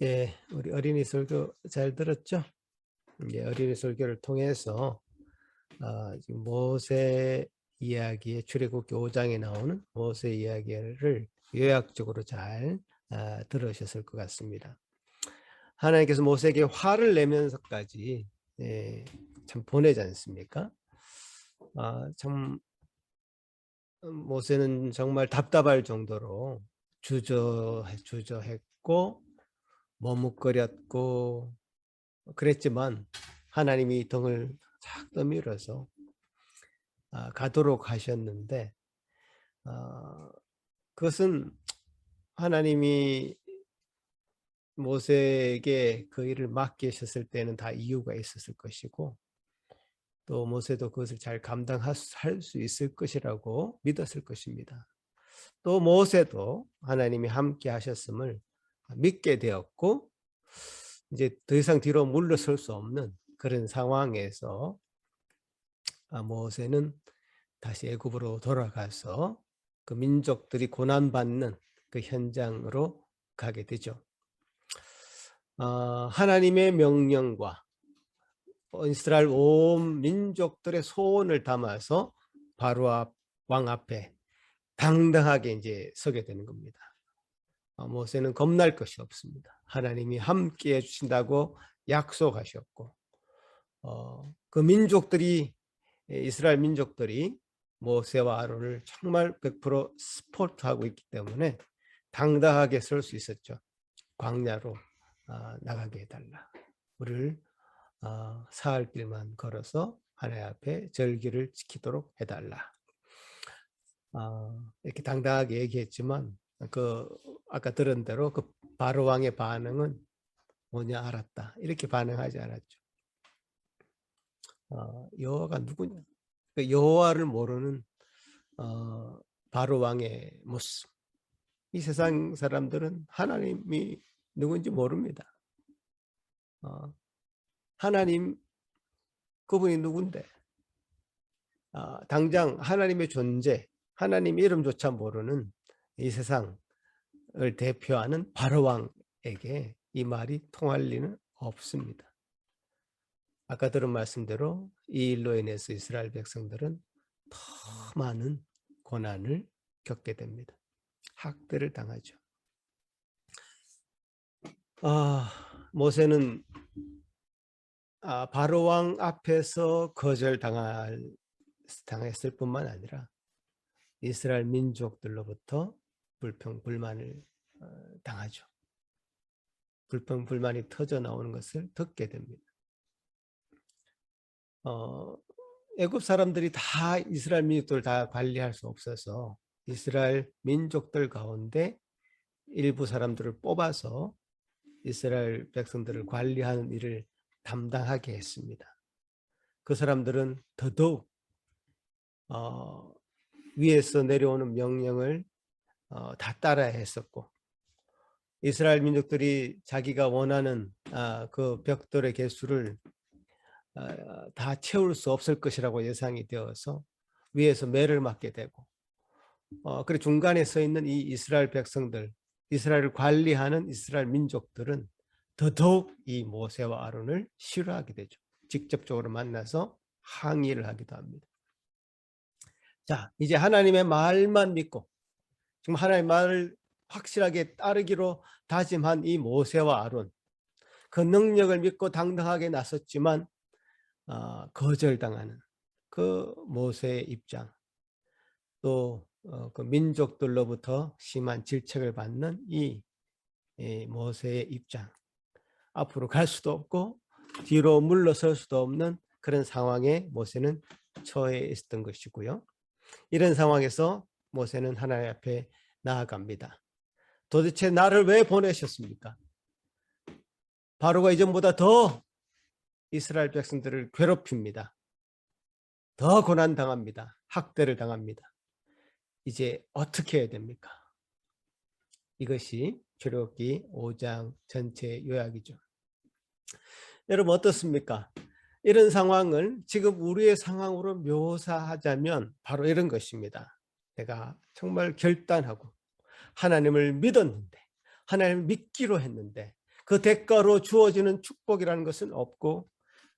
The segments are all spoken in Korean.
예, 우리 어린이 설교 잘 들었죠? 예, 어린이 설교를 통해서 지금 모세 이야기의 출애굽기 5장에 나오는 모세 이야기를 요약적으로 잘 들으셨을 것 같습니다. 하나님께서 모세에게 화를 내면서까지 참 보내지 않습니까? 참 모세는 정말 답답할 정도로 주저했고 머뭇거렸고 그랬지만 하나님이 등을 착 떠밀어서 가도록 하셨는데 그것은 하나님이 모세에게 그 일을 맡기셨을 때는 다 이유가 있었을 것이고 또 모세도 그것을 잘 감당할 수 있을 것이라고 믿었을 것입니다. 또 모세도 하나님이 함께 하셨음을 믿게 되었고 이제 더 이상 뒤로 물러설 수 없는 그런 상황에서 모세는 다시 애굽으로 돌아가서 그 민족들이 고난받는 그 현장으로 가게 되죠. 하나님의 명령과 이스라엘 온 민족들의 소원을 담아서 바로 왕 앞에 당당하게 이제 서게 되는 겁니다. 모세는 겁날 것이 없습니다. 하나님이 함께 해주신다고 약속하셨고 그 민족들이 이스라엘 민족들이 모세와 아론을 정말 100% 스포트하고 있기 때문에 당당하게 설 수 있었죠. 광야로 나가게 해달라. 우리를 사흘 길만 걸어서 하나님 앞에 절기를 지키도록 해달라. 이렇게 당당하게 얘기했지만 그 아까 들은 대로 그 바로 왕의 반응은 뭐냐 알았다. 이렇게 반응하지 않았죠. 여호와가 누구냐? 그 여호와를 모르는 바로 왕의 모습. 이 세상 사람들은 하나님이 누군지 모릅니다. 하나님 그분이 누군데? 당장 하나님의 존재, 하나님 이름조차 모르는 이 세상을 대표하는 바로 왕에게 이 말이 통할 리는 없습니다. 아까 들은 말씀대로 이 일로 인해서 이스라엘 백성들은 더 많은 고난을 겪게 됩니다. 학대를 당하죠. 모세는 바로 왕 앞에서 당했을 뿐만 아니라 이스라엘 민족들로부터 불평불만을 당하죠. 불평불만이 터져 나오는 것을 듣게 됩니다. 애굽 사람들이 다 이스라엘 민족들을 다 관리할 수 없어서 이스라엘 민족들 가운데 일부 사람들을 뽑아서 이스라엘 백성들을 관리하는 일을 담당하게 했습니다. 그 사람들은 더더욱 위에서 내려오는 명령을 다 따라야 했었고 이스라엘 민족들이 자기가 원하는 그 벽돌의 개수를 다 채울 수 없을 것이라고 예상이 되어서 위에서 매를 맞게 되고 그리고 중간에 서 있는 이 이스라엘 백성들, 이스라엘을 관리하는 이스라엘 민족들은 더더욱 이 모세와 아론을 싫어하게 되죠. 직접적으로 만나서 항의를 하기도 합니다. 자, 이제 하나님의 말만 믿고 지금 하나님의 말을 확실하게 따르기로 다짐한 이 모세와 아론, 그 능력을 믿고 당당하게 나섰지만 거절당하는 그 모세의 입장, 또 그 민족들로부터 심한 질책을 받는 이 모세의 입장, 앞으로 갈 수도 없고 뒤로 물러설 수도 없는 그런 상황에 모세는 처해 있었던 것이고요. 이런 상황에서 모세는 하나님 앞에 나아갑니다. 도대체 나를 왜 보내셨습니까? 바로가 이전보다 더 이스라엘 백성들을 괴롭힙니다. 더 고난당합니다. 학대를 당합니다. 이제 어떻게 해야 됩니까? 이것이 출애굽기 5장 전체 요약이죠. 여러분 어떻습니까? 이런 상황을 지금 우리의 상황으로 묘사하자면 바로 이런 것입니다. 내가 정말 결단하고 하나님을 믿었는데 하나님을 믿기로 했는데 그 대가로 주어지는 축복이라는 것은 없고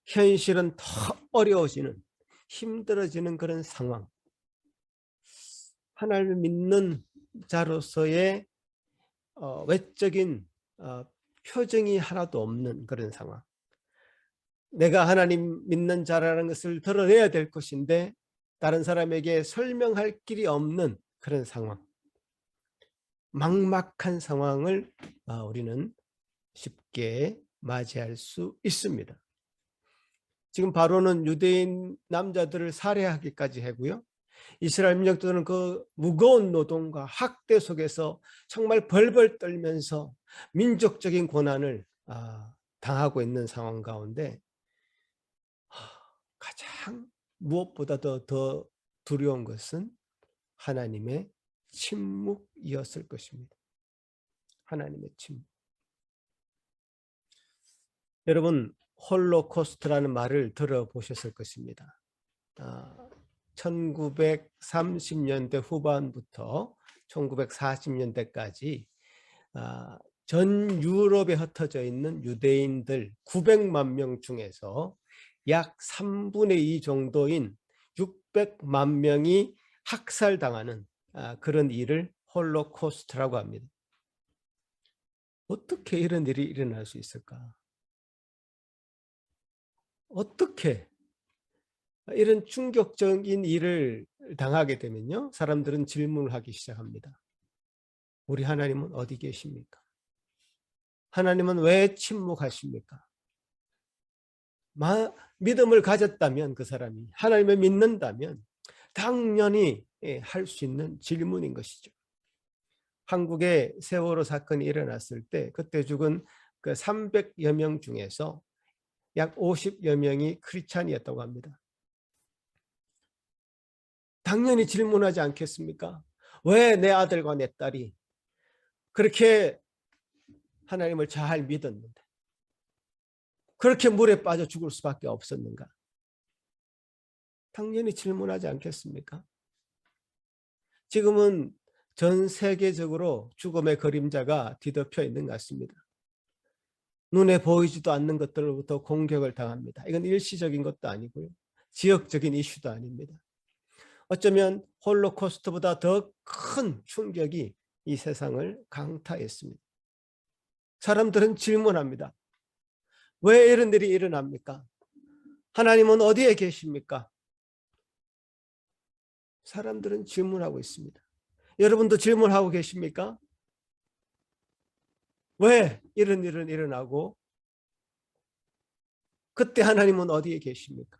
현실은 더 어려워지는, 힘들어지는 그런 상황. 하나님을 믿는 자로서의 외적인 표정이 하나도 없는 그런 상황. 내가 하나님 믿는 자라는 것을 드러내야 될 것인데 다른 사람에게 설명할 길이 없는 그런 상황. 막막한 상황을 우리는 쉽게 맞이할 수 있습니다. 지금 바로는 유대인 남자들을 살해하기까지 하고요. 이스라엘 민족들은 그 무거운 노동과 학대 속에서 정말 벌벌 떨면서 민족적인 고난을 당하고 있는 상황 가운데 가장 무엇보다도 더 두려운 것은 하나님의 침묵이었을 것입니다. 하나님의 침묵. 여러분, 홀로코스트라는 말을 들어보셨을 것입니다. 1930년대 후반부터 1940년대까지 전 유럽에 흩어져 있는 유대인들 900만 명 중에서 약 3분의 2 정도인 600만 명이 학살당하는 그런 일을 홀로코스트라고 합니다. 어떻게 이런 일이 일어날 수 있을까? 어떻게 이런 충격적인 일을 당하게 되면요, 사람들은 질문을 하기 시작합니다. 우리 하나님은 어디 계십니까? 하나님은 왜 침묵하십니까? 믿음을 가졌다면 그 사람이 하나님을 믿는다면 당연히 할 수 있는 질문인 것이죠. 한국에 세월호 사건이 일어났을 때 그때 죽은 그 300여 명 중에서 약 50여 명이 크리스찬이었다고 합니다. 당연히 질문하지 않겠습니까? 왜 내 아들과 내 딸이 그렇게 하나님을 잘 믿었는데 그렇게 물에 빠져 죽을 수밖에 없었는가? 당연히 질문하지 않겠습니까? 지금은 전 세계적으로 죽음의 그림자가 뒤덮여 있는 것 같습니다. 눈에 보이지도 않는 것들로부터 공격을 당합니다. 이건 일시적인 것도 아니고요. 지역적인 이슈도 아닙니다. 어쩌면 홀로코스트보다 더 큰 충격이 이 세상을 강타했습니다. 사람들은 질문합니다. 왜 이런 일이 일어납니까? 하나님은 어디에 계십니까? 사람들은 질문하고 있습니다. 여러분도 질문하고 계십니까? 왜 이런 일은 일어나고 그때 하나님은 어디에 계십니까?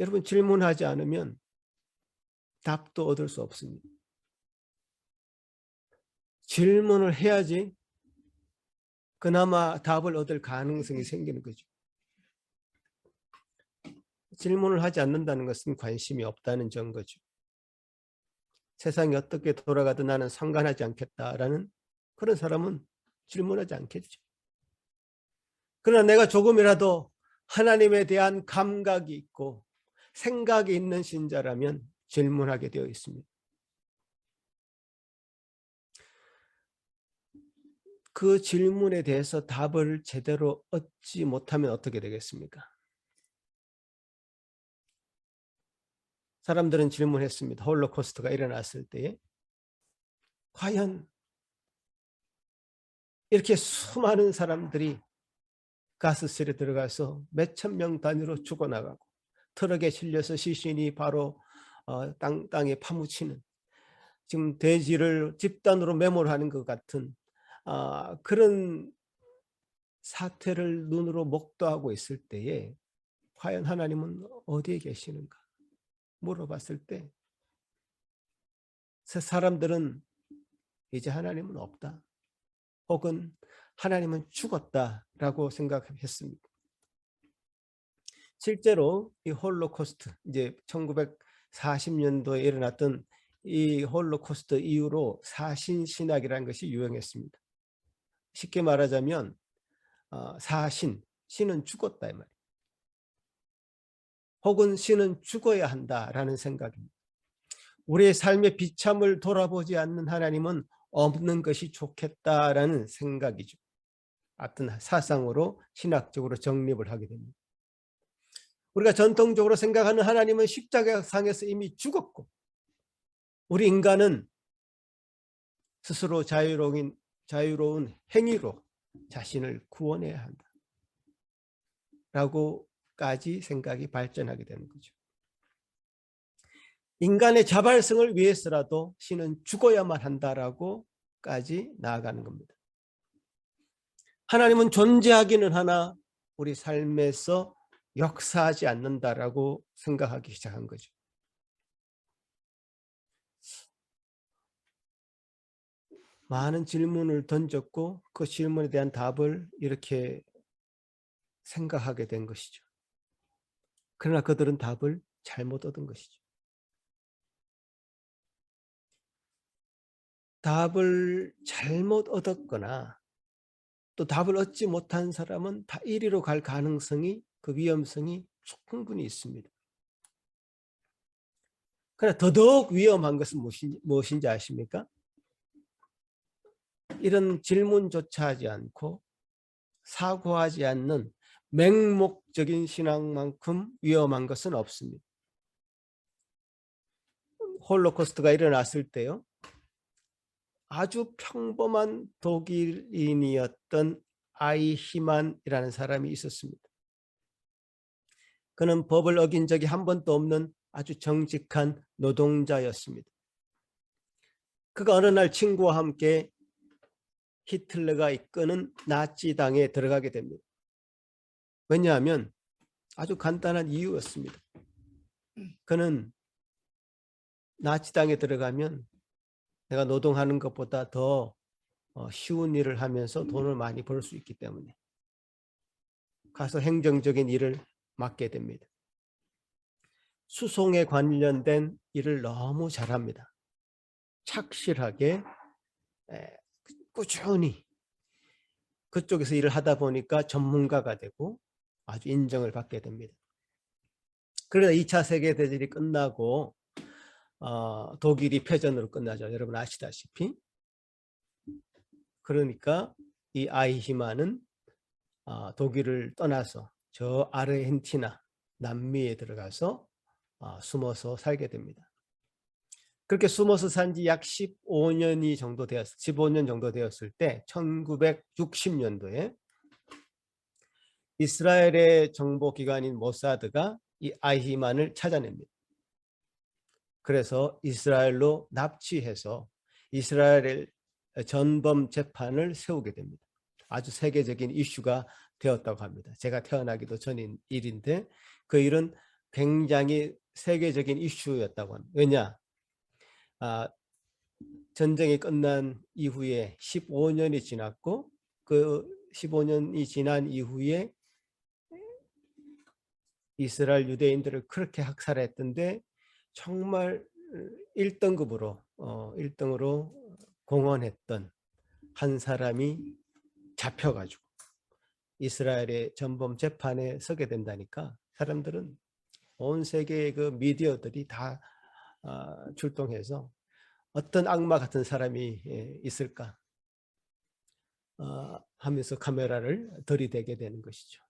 여러분, 질문하지 않으면 답도 얻을 수 없습니다. 질문을 해야지 그나마 답을 얻을 가능성이 생기는 거죠. 질문을 하지 않는다는 것은 관심이 없다는 증거죠. 세상이 어떻게 돌아가든 나는 상관하지 않겠다라는 그런 사람은 질문하지 않겠죠. 그러나 내가 조금이라도 하나님에 대한 감각이 있고 생각이 있는 신자라면 질문하게 되어 있습니다. 그 질문에 대해서 답을 제대로 얻지 못하면 어떻게 되겠습니까? 사람들은 질문했습니다. 홀로코스트가 일어났을 때에 과연 이렇게 수많은 사람들이 가스실에 들어가서 몇천 명 단위로 죽어나가고 트럭에 실려서 시신이 바로 땅에 파묻히는, 지금 대지를 집단으로 매몰하는 것 같은 그런 사태를 눈으로 목도하고 있을 때에 과연 하나님은 어디에 계시는가 물어봤을 때 사람들은 이제 하나님은 없다, 혹은 하나님은 죽었다라고 생각했습니다. 실제로 이 홀로코스트, 이제 1940년도에 일어났던 이 홀로코스트 이후로 사신신학이라는 것이 유행했습니다. 쉽게 말하자면 신은 죽었다 이 말이에요. 혹은 신은 죽어야 한다라는 생각입니다. 우리의 삶의 비참을 돌아보지 않는 하나님은 없는 것이 좋겠다라는 생각이죠. 어떤 사상으로 신학적으로 정립을 하게 됩니다. 우리가 전통적으로 생각하는 하나님은 십자가상에서 이미 죽었고 우리 인간은 스스로 자유로운 행위로 자신을 구원해야 한다 라고까지 생각이 발전하게 되는 거죠. 인간의 자발성을 위해서라도 신은 죽어야만 한다라고까지 나아가는 겁니다. 하나님은 존재하기는 하나 우리 삶에서 역사하지 않는다라고 생각하기 시작한 거죠. 많은 질문을 던졌고 그 질문에 대한 답을 이렇게 생각하게 된 것이죠. 그러나 그들은 답을 잘못 얻은 것이죠. 답을 잘못 얻었거나 또 답을 얻지 못한 사람은 다 이리로 갈 가능성이, 그 위험성이 충분히 있습니다. 그러나 더더욱 위험한 것은 무엇인지 아십니까? 이런 질문조차 하지 않고 사고하지 않는 맹목적인 신앙만큼 위험한 것은 없습니다. 홀로코스트가 일어났을 때요, 아주 평범한 독일인이었던 아이히만이라는 사람이 있었습니다. 그는 법을 어긴 적이 한 번도 없는 아주 정직한 노동자였습니다. 그가 어느 날 친구와 함께 히틀러가 이끄는 나치당에 들어가게 됩니다. 왜냐하면 아주 간단한 이유였습니다. 그는 나치당에 들어가면 내가 노동하는 것보다 더 쉬운 일을 하면서 돈을 많이 벌 수 있기 때문에 가서 행정적인 일을 맡게 됩니다. 수송에 관련된 일을 너무 잘합니다. 착실하게 꾸준히 그쪽에서 일을 하다 보니까 전문가가 되고 아주 인정을 받게 됩니다. 그러다 2차 세계대전이 끝나고 독일이 패전으로 끝나죠. 여러분 아시다시피. 그러니까 이 아이히만은 독일을 떠나서 저 아르헨티나, 남미에 들어가서 숨어서 살게 됩니다. 그렇게 숨어서 산 지 약 15년 정도 되었을 때 1960년도에 이스라엘의 정보기관인 모사드가 이 아이히만을 찾아냅니다. 그래서 이스라엘로 납치해서 이스라엘 전범 재판을 세우게 됩니다. 아주 세계적인 이슈가 되었다고 합니다. 제가 태어나기도 전인 일인데 그 일은 굉장히 세계적인 이슈였다고 합니다. 왜냐? 전쟁이 끝난 이후에 15년이 지났고 그 15년이 지난 이후에 이스라엘 유대인들을 그렇게 학살했던데 정말 1등급으로 1등으로 공헌했던 한 사람이 잡혀가지고 이스라엘의 전범 재판에 서게 된다니까 사람들은 온 세계의 그 미디어들이 다 출동해서 어떤 악마 같은 사람이 있을까 하면서 카메라를 들이대게 되는 것이죠.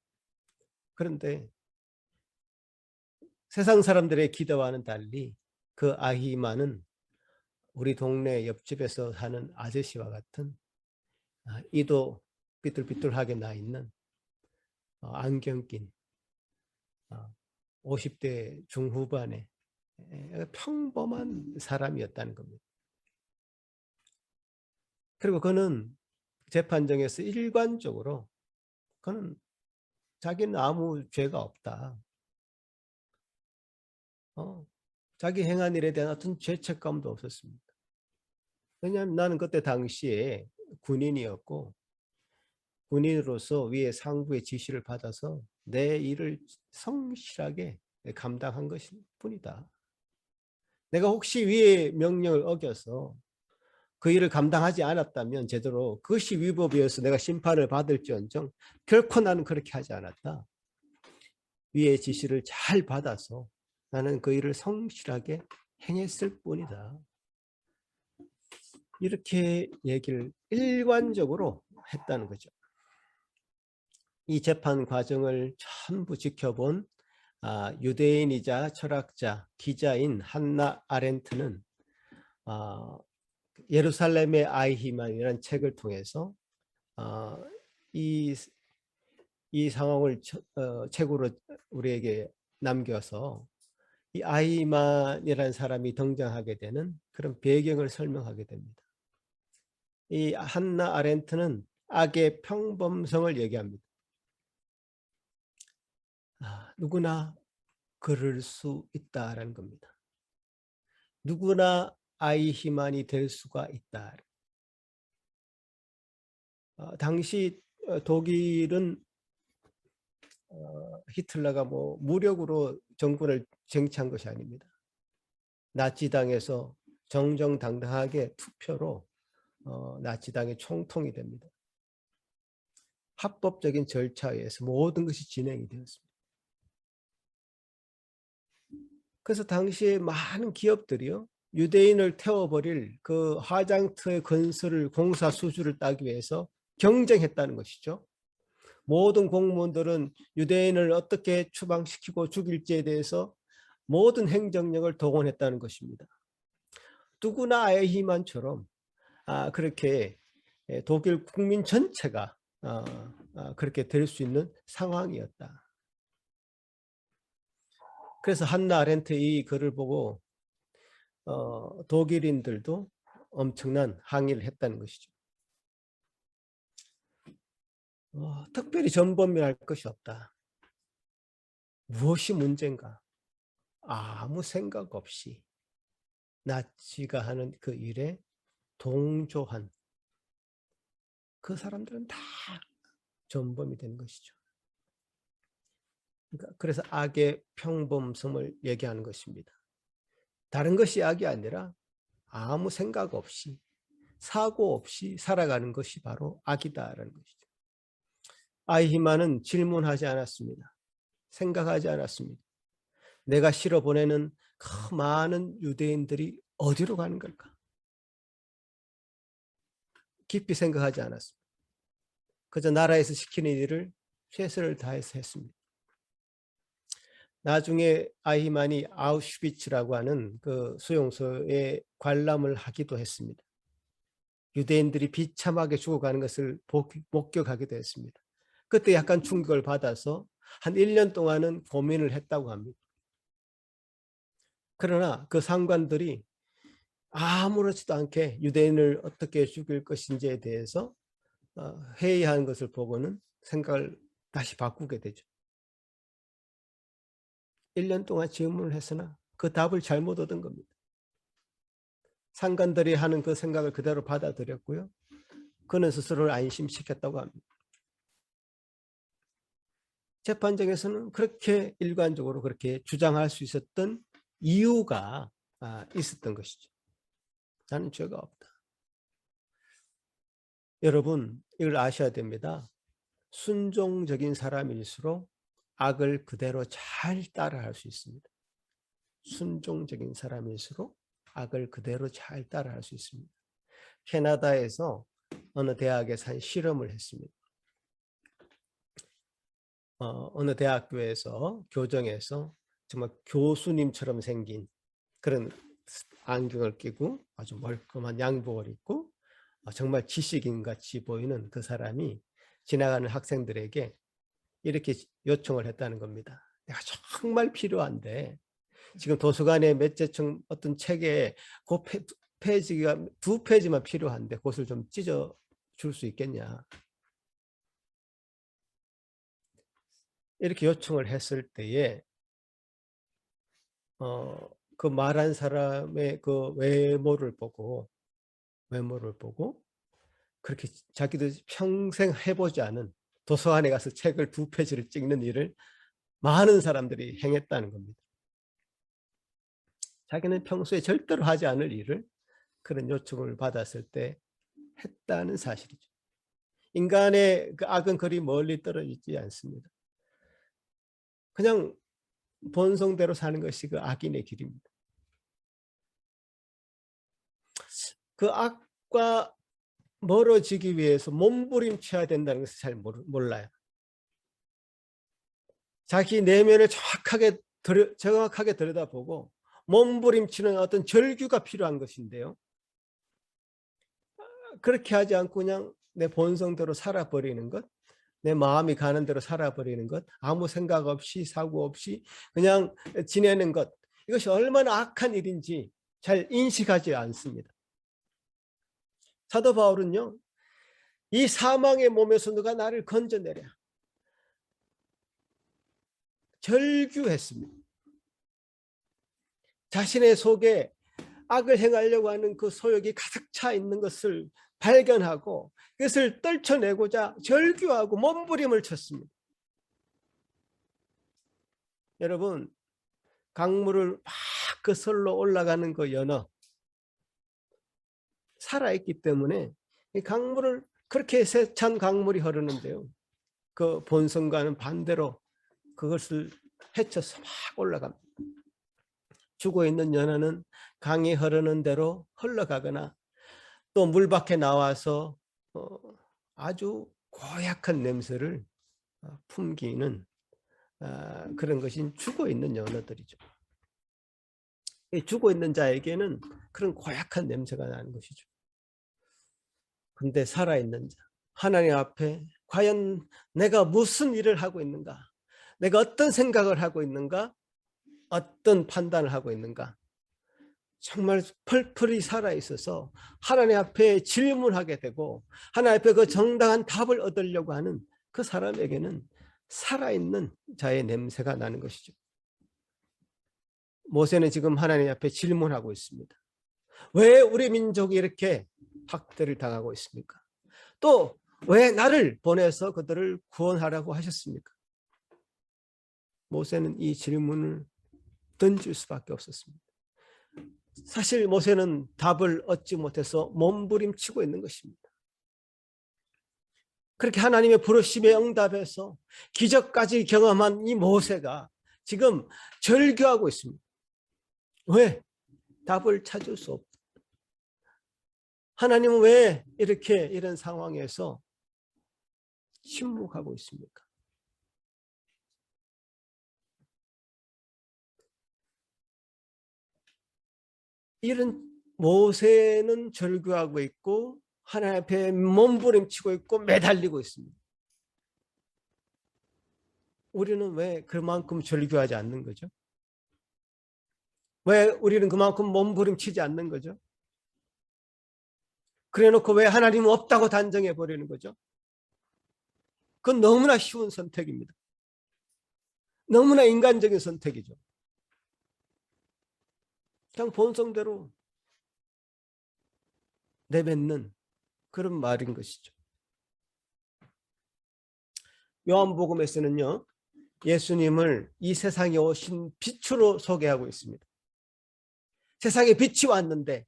그런데 세상 사람들의 기대와는 달리 그 아히만은 우리 동네 옆집에서 사는 아저씨와 같은 이도 삐뚤삐뚤하게 나 있는 안경 낀 50대 중후반의 평범한 사람이었다는 겁니다. 그리고 그는 재판정에서 일관적으로 그는 자기는 아무 죄가 없다. 자기 행한 일에 대한 어떤 죄책감도 없었습니다. 왜냐하면 나는 그때 당시에 군인이었고 군인으로서 위에 상부의 지시를 받아서 내 일을 성실하게 감당한 것일 뿐이다. 내가 혹시 위의 명령을 어겨서 그 일을 감당하지 않았다면 제대로 그것이 위법이어서 내가 심판을 받을지언정 결코 나는 그렇게 하지 않았다. 위의 지시를 잘 받아서 나는 그 일을 성실하게 행했을 뿐이다. 이렇게 얘기를 일관적으로 했다는 거죠. 이 재판 과정을 전부 지켜본 유대인이자 철학자, 기자인 한나 아렌트는 예루살렘의 아이히만이라는 책을 통해서 이 상황을 책으로 우리에게 남겨서 이 아이히만이라는 사람이 등장하게 되는 그런 배경을 설명하게 됩니다. 이 한나 아렌트는 악의 평범성을 얘기합니다. 누구나 그럴 수 있다라는 겁니다. 누구나 아이히만이 될 수가 있다. 당시 독일은 히틀러가 무력으로 정권을 쟁취한 것이 아닙니다. 나치당에서 정정당당하게 투표로 나치당의 총통이 됩니다. 합법적인 절차에 의해서 모든 것이 진행이 되었습니다. 그래서 당시에 많은 기업들이요, 유대인을 태워버릴 그 화장터의 건설을 공사 수주를 따기 위해서 경쟁했다는 것이죠. 모든 공무원들은 유대인을 어떻게 추방시키고 죽일지에 대해서 모든 행정력을 동원했다는 것입니다. 누구나 아이히만처럼 그렇게 독일 국민 전체가 그렇게 될 수 있는 상황이었다. 그래서 한나 아렌트 이 글을 보고 독일인들도 엄청난 항의를 했다는 것이죠. 특별히 전범위할 것이 없다. 무엇이 문제인가? 아무 생각 없이 나치가 하는 그 일에 동조한 그 사람들은 다 전범이 된 것이죠. 그래서 악의 평범성을 얘기하는 것입니다. 다른 것이 악이 아니라 아무 생각 없이 사고 없이 살아가는 것이 바로 악이다라는 것이죠. 아이히만은 질문하지 않았습니다. 생각하지 않았습니다. 내가 실어 보내는 그 많은 유대인들이 어디로 가는 걸까? 깊이 생각하지 않았습니다. 그저 나라에서 시키는 일을 최선을 다해서 했습니다. 나중에 아이히만이 아우슈비츠라고 하는 그 수용소에 관람을 하기도 했습니다. 유대인들이 비참하게 죽어가는 것을 목격하기도 했습니다. 그때 약간 충격을 받아서 한 1년 동안은 고민을 했다고 합니다. 그러나 그 상관들이 아무렇지도 않게 유대인을 어떻게 죽일 것인지에 대해서 회의하는 것을 보고는 생각을 다시 바꾸게 되죠. 1년 동안 질문을 했으나 그 답을 잘못 얻은 겁니다. 상관들이 하는 그 생각을 그대로 받아들였고요. 그는 스스로를 안심시켰다고 합니다. 재판정에서는 그렇게 일관적으로 그렇게 주장할 수 있었던 이유가 있었던 것이죠. 나는 죄가 없다. 여러분, 이걸 아셔야 됩니다. 순종적인 사람일수록 악을 그대로 잘 따라할 수 있습니다. 순종적인 사람일수록 악을 그대로 잘 따라할 수 있습니다. 캐나다에서 어느 대학에서 한 실험을 했습니다. 어느 대학교에서 교정에서 정말 교수님처럼 생긴 그런 안경을 끼고 아주 멀끔한 양복을 입고 정말 지식인 같이 보이는 그 사람이 지나가는 학생들에게 이렇게 요청을 했다는 겁니다. 내가 정말 필요한데 지금 도서관에 몇째 층 어떤 책에 그 페이지가 2페이지만 필요한데 그것을 좀 찢어 줄 수 있겠냐. 이렇게 요청을 했을 때에 그 말한 사람의 그 외모를 보고 그렇게 자기도 평생 해보지 않은 도서관에 가서 책을 2페이지를 찍는 일을 많은 사람들이 행했다는 겁니다. 자기는 평소에 절대로 하지 않을 일을 그런 요청을 받았을 때 했다는 사실이죠. 인간의 그 악은 그리 멀리 떨어지지 않습니다. 그냥 본성대로 사는 것이 그 악인의 길입니다. 그 악과 멀어지기 위해서 몸부림쳐야 된다는 것을 잘 몰라요. 자기 내면을 정확하게 들여다보고 몸부림치는 어떤 절규가 필요한 것인데요. 그렇게 하지 않고 그냥 내 본성대로 살아버리는 것, 내 마음이 가는 대로 살아버리는 것, 아무 생각 없이 사고 없이 그냥 지내는 것, 이것이 얼마나 악한 일인지 잘 인식하지 않습니다. 사도 바울은요, 이 사망의 몸에서 누가 나를 건져내랴 절규했습니다. 자신의 속에 악을 행하려고 하는 그 소욕이 가득 차 있는 것을 발견하고 그것을 떨쳐내고자 절규하고 몸부림을 쳤습니다. 여러분, 강물을 막 그 설로 올라가는 그 연어 살아있기 때문에 이 강물을 그렇게 세찬 강물이 흐르는데요. 그 본성과는 반대로 그것을 헤쳐서 막 올라갑니다. 죽어 있는 연어는 강이 흐르는 대로 흘러가거나 또 물 밖에 나와서 아주 고약한 냄새를 풍기는 그런 것이 죽어 있는 연어들이죠. 죽어 있는 자에게는 그런 고약한 냄새가 나는 것이죠. 근데 살아있는 자, 하나님 앞에 과연 내가 무슨 일을 하고 있는가? 내가 어떤 생각을 하고 있는가? 어떤 판단을 하고 있는가? 정말 펄펄이 살아있어서 하나님 앞에 질문하게 되고 하나님 앞에 그 정당한 답을 얻으려고 하는 그 사람에게는 살아있는 자의 냄새가 나는 것이죠. 모세는 지금 하나님 앞에 질문하고 있습니다. 왜 우리 민족이 이렇게 학대를 당하고 있습니까? 또 왜 나를 보내서 그들을 구원하라고 하셨습니까? 모세는 이 질문을 던질 수밖에 없었습니다. 사실 모세는 답을 얻지 못해서 몸부림치고 있는 것입니다. 그렇게 하나님의 부르심에 응답해서 기적까지 경험한 이 모세가 지금 절규하고 있습니다. 왜? 답을 찾을 수 없다. 하나님은 왜 이렇게 이런 상황에서 침묵하고 있습니까? 이런 모세는 절규하고 있고 하나님 앞에 몸부림치고 있고 매달리고 있습니다. 우리는 왜 그만큼 절규하지 않는 거죠? 왜 우리는 그만큼 몸부림치지 않는 거죠? 그래놓고 왜 하나님은 없다고 단정해 버리는 거죠? 그건 너무나 쉬운 선택입니다. 너무나 인간적인 선택이죠. 그냥 본성대로 내뱉는 그런 말인 것이죠. 요한복음에서는요, 예수님을 이 세상에 오신 빛으로 소개하고 있습니다. 세상에 빛이 왔는데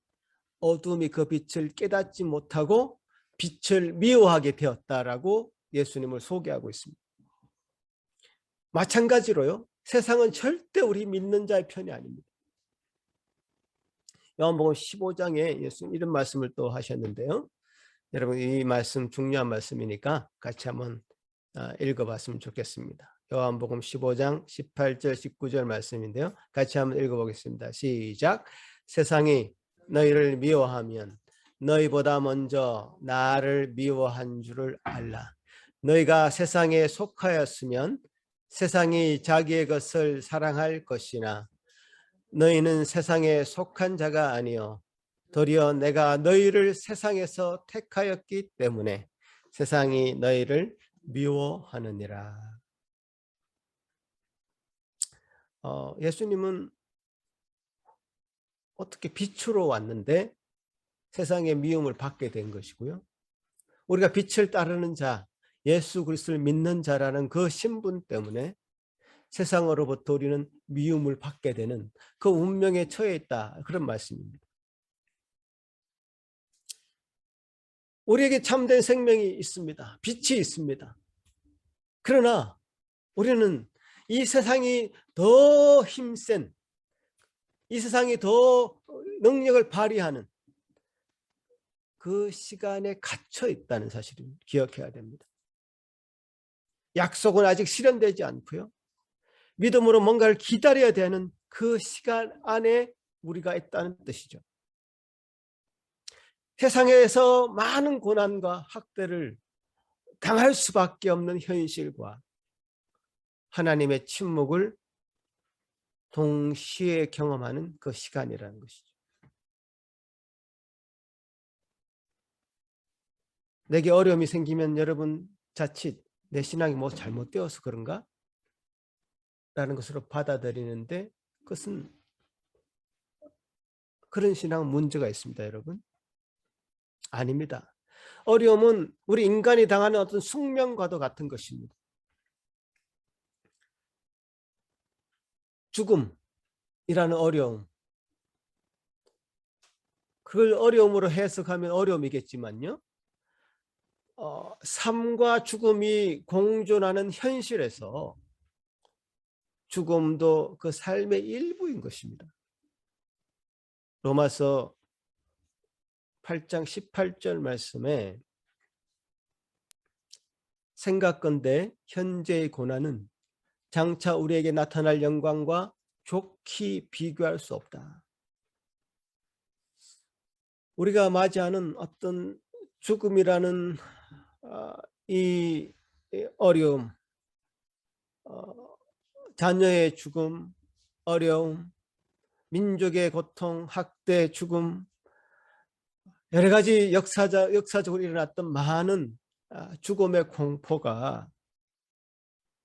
어둠이 그 빛을 깨닫지 못하고 빛을 미워하게 되었다라고 예수님을 소개하고 있습니다. 마찬가지로요, 세상은 절대 우리 믿는 자의 편이 아닙니다. 요한복음 15장에 예수님 이런 말씀을 또 하셨는데요. 여러분, 이 말씀 중요한 말씀이니까 같이 한번 읽어봤으면 좋겠습니다. 요한복음 15장 18절 19절 말씀인데요. 같이 한번 읽어보겠습니다. 시작. 세상이 너희를 미워하면 너희보다 먼저 나를 미워한 줄을 알라. 너희가 세상에 속하였으면 세상이 자기의 것을 사랑할 것이나 너희는 세상에 속한 자가 아니요 도리어 내가 너희를 세상에서 택하였기 때문에 세상이 너희를 미워하느니라. 예수님은 어떻게 빛으로 왔는데 세상의 미움을 받게 된 것이고요. 우리가 빛을 따르는 자, 예수 그리스도를 믿는 자라는 그 신분 때문에 세상으로부터 우리는 미움을 받게 되는 그 운명에 처해 있다. 그런 말씀입니다. 우리에게 참된 생명이 있습니다. 빛이 있습니다. 그러나 우리는 이 세상이 더 힘센, 이 세상이 더 능력을 발휘하는 그 시간에 갇혀 있다는 사실을 기억해야 됩니다. 약속은 아직 실현되지 않고요. 믿음으로 뭔가를 기다려야 되는 그 시간 안에 우리가 있다는 뜻이죠. 세상에서 많은 고난과 학대를 당할 수밖에 없는 현실과 하나님의 침묵을 동시에 경험하는 그 시간이라는 것이죠. 내게 어려움이 생기면 여러분 자칫 내 신앙이 뭐 잘못되어서 그런가? 라는 것으로 받아들이는데 그것은 그런 신앙은 문제가 있습니다, 여러분. 아닙니다. 어려움은 우리 인간이 당하는 어떤 숙명과도 같은 것입니다. 죽음이라는 어려움. 그걸 어려움으로 해석하면 어려움이겠지만요. 삶과 죽음이 공존하는 현실에서 죽음도 그 삶의 일부인 것입니다. 로마서 8장 18절 말씀에 생각건대 현재의 고난은 장차 우리에게 나타날 영광과 좋게 비교할 수 없다. 우리가 맞이하는 어떤 죽음이라는 이 어려움, 자녀의 죽음, 어려움, 민족의 고통, 학대, 죽음, 여러 가지 역사적으로 일어났던 많은 죽음의 공포가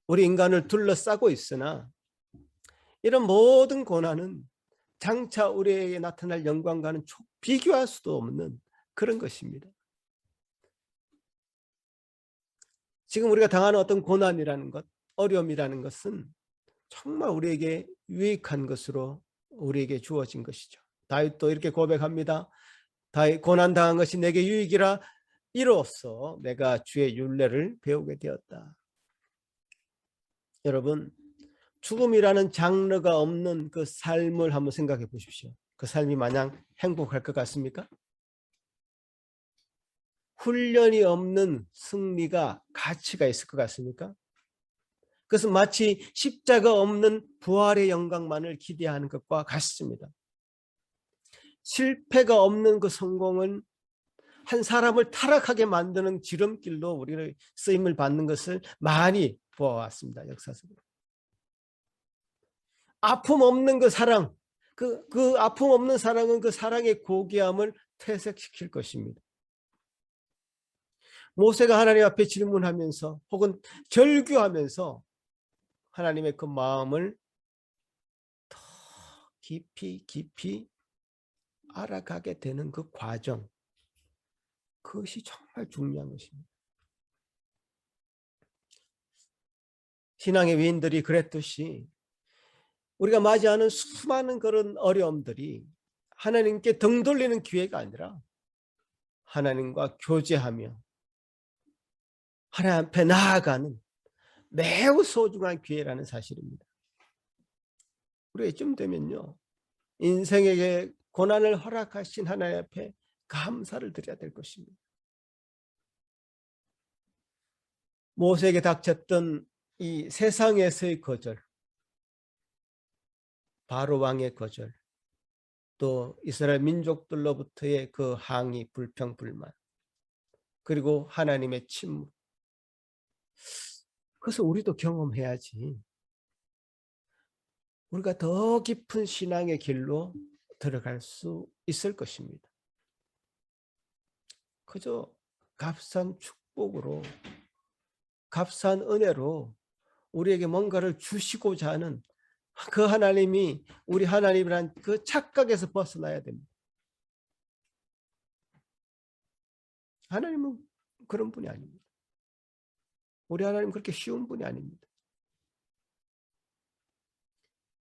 우리 인간을 둘러싸고 있으나 이런 모든 고난은 장차 우리에게 나타날 영광과는 비교할 수도 없는 그런 것입니다. 지금 우리가 당하는 어떤 고난이라는 것, 어려움이라는 것은 정말 우리에게 유익한 것으로 우리에게 주어진 것이죠. 다윗도 이렇게 고백합니다. 다윗, 고난당한 것이 내게 유익이라 이로써 내가 주의 율례를 배우게 되었다. 여러분, 죽음이라는 장르가 없는 그 삶을 한번 생각해 보십시오. 그 삶이 마냥 행복할 것 같습니까? 훈련이 없는 승리가 가치가 있을 것 같습니까? 그것은 마치 십자가 없는 부활의 영광만을 기대하는 것과 같습니다. 실패가 없는 그 성공은 한 사람을 타락하게 만드는 지름길로 우리를 쓰임을 받는 것을 많이 보아왔습니다. 역사적으로. 아픔 없는 그 사랑, 그 아픔 없는 사랑은 그 사랑의 고귀함을 퇴색시킬 것입니다. 모세가 하나님 앞에 질문하면서 혹은 절규하면서 하나님의 그 마음을 더 깊이 알아가게 되는 그 과정, 그것이 정말 중요한 것입니다. 신앙의 위인들이 그랬듯이 우리가 맞이하는 수많은 그런 어려움들이 하나님께 등 돌리는 기회가 아니라 하나님과 교제하며 하나님 앞에 나아가는 매우 소중한 기회라는 사실입니다. 우리가 이쯤 되면요, 인생에게 고난을 허락하신 하나님 앞에 감사를 드려야 될 것입니다. 모세에게 닥쳤던 이 세상에서의 거절, 바로 왕의 거절, 또 이스라엘 민족들로부터의 그 항의, 불평, 불만, 그리고 하나님의 침묵, 그것을 우리도 경험해야지 우리가 더 깊은 신앙의 길로 들어갈 수 있을 것입니다. 그저 값싼 축복으로, 값싼 은혜로 우리에게 뭔가를 주시고자 하는 그 하나님이 우리 하나님이란 그 착각에서 벗어나야 됩니다. 하나님은 그런 분이 아닙니다. 우리 하나님 그렇게 쉬운 분이 아닙니다.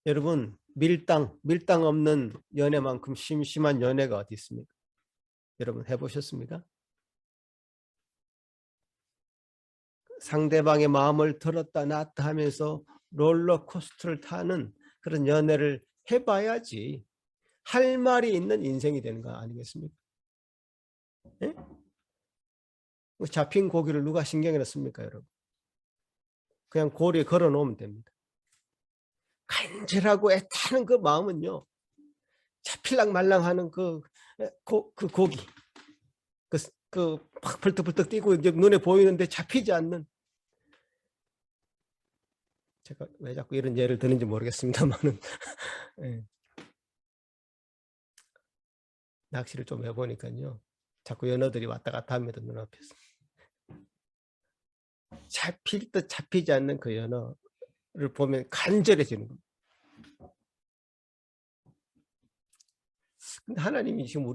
여러분, 밀당 없는 연애만큼 심심한 연애가 어디 있습니까? 여러분 해보셨습니까? 상대방의 마음을 들었다 놨다 하면서 롤러코스터를 타는 그런 연애를 해봐야지 할 말이 있는 인생이 되는 거 아니겠습니까? 예? 잡힌 고기를 누가 신경이나 씁니까, 여러분? 그냥 고리에 걸어 놓으면 됩니다. 간절하고 애타는 그 마음은요, 잡힐랑 말랑하는 그 고기, 막 벌떡벌떡 뛰고 이제 눈에 보이는데 잡히지 않는, 제가 왜 자꾸 이런 예를 드는지 모르겠습니다만은 예. 낚시를 좀 해보니까요, 자꾸 연어들이 왔다 갔다 합니다, 눈앞에서. 잡힐 듯 잡히지 않는 그 연어를 보면 간절해지는 겁니다. 근데 하나님이 지금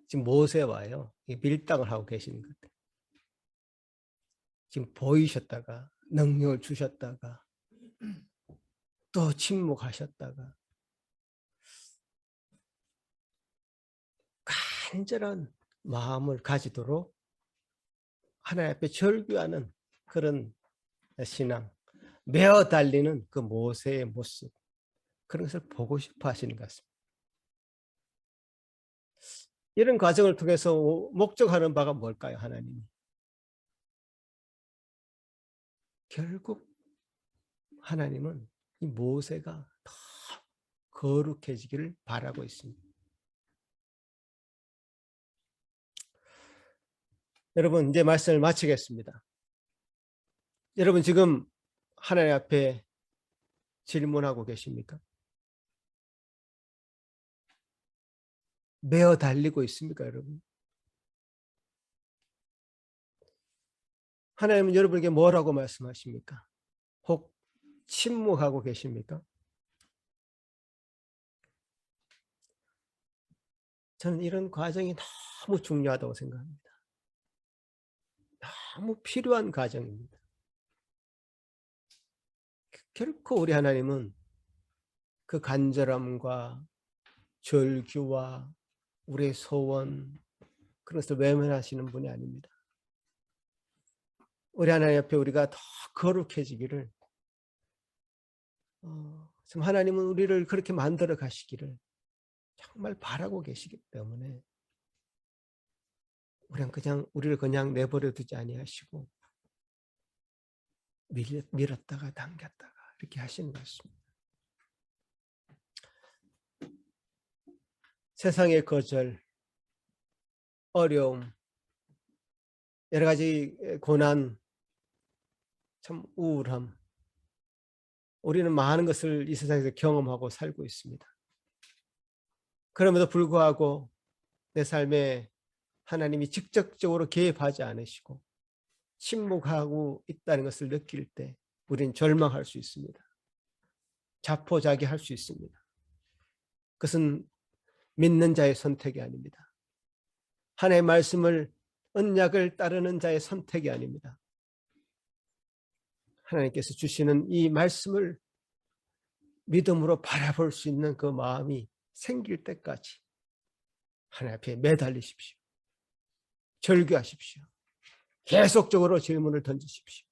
지금 모세와요, 밀당을 하고 계시는 것 같아요. 지금 보이셨다가 능력을 주셨다가 또 침묵하셨다가 간절한 마음을 가지도록 하나님 앞에 절규하는 그런 신앙, 메어 달리는 그 모세의 모습, 그런 것을 보고 싶어 하시는 것 같습니다. 이런 과정을 통해서 목적하는 바가 뭘까요, 하나님이? 결국 하나님은 이 모세가 더 거룩해지기를 바라고 있습니다. 여러분, 이제 말씀을 마치겠습니다. 여러분, 지금 하나님 앞에 질문하고 계십니까? 메어 달리고 있습니까, 여러분? 하나님은 여러분에게 뭐라고 말씀하십니까? 혹 침묵하고 계십니까? 저는 이런 과정이 너무 중요하다고 생각합니다. 너무 필요한 과정입니다. 결코 우리 하나님은 그 간절함과 절규와 우리의 소원, 그런 것을 외면하시는 분이 아닙니다. 우리 하나님 앞에 우리가 더 거룩해지기를, 지금 하나님은 우리를 그렇게 만들어 가시기를 정말 바라고 계시기 때문에 우리를 그냥 내버려 두지 아니하시고 밀었다가 당겼다가 이렇게 하시는 것입니다. 세상의 거절, 어려움, 여러 가지 고난, 참 우울함, 우리는 많은 것을 이 세상에서 경험하고 살고 있습니다. 그럼에도 불구하고 내 삶에 하나님이 직접적으로 개입하지 않으시고 침묵하고 있다는 것을 느낄 때 우리는 절망할 수 있습니다. 자포자기할 수 있습니다. 그것은 믿는 자의 선택이 아닙니다. 하나님의 말씀을, 언약을 따르는 자의 선택이 아닙니다. 하나님께서 주시는 이 말씀을 믿음으로 바라볼 수 있는 그 마음이 생길 때까지 하나님 앞에 매달리십시오. 절규하십시오. 계속적으로 질문을 던지십시오.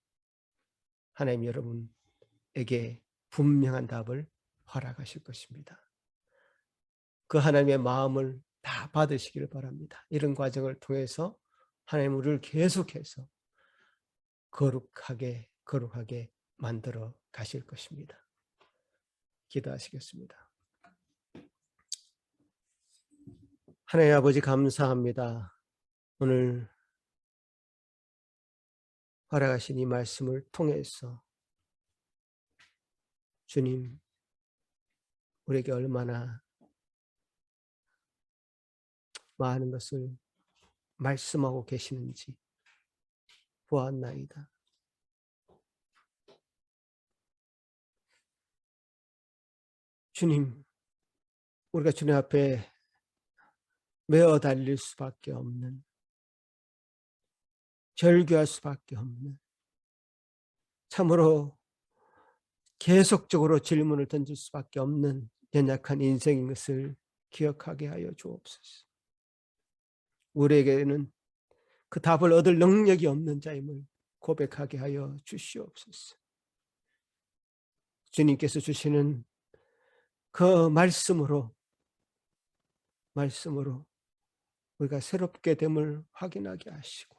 하나님 여러분에게 분명한 답을 허락하실 것입니다. 그 하나님의 마음을 다 받으시기를 바랍니다. 이런 과정을 통해서 하나님 우리를 계속해서 거룩하게 만들어 가실 것입니다. 기도하시겠습니다. 하나님 아버지 감사합니다. 오늘 허락하신 이 말씀을 통해서 주님 우리에게 얼마나 많은 것을 말씀하고 계시는지 보았나이다. 주님, 우리가 주님 앞에 메어 달릴 수밖에 없는, 절규할 수밖에 없는, 참으로 계속적으로 질문을 던질 수밖에 없는 연약한 인생인 것을 기억하게 하여 주옵소서. 우리에게는 그 답을 얻을 능력이 없는 자임을 고백하게 하여 주시옵소서. 주님께서 주시는 그 말씀으로 우리가 새롭게 됨을 확인하게 하시고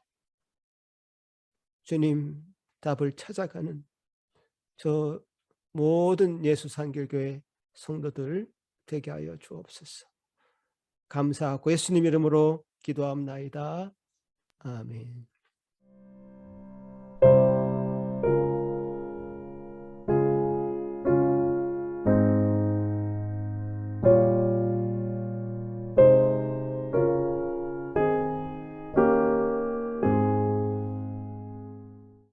주님 답을 찾아가는 저 모든 예수산길교회 성도들 되게 하여 주옵소서. 감사하고 예수님 이름으로 기도합나이다. 아멘.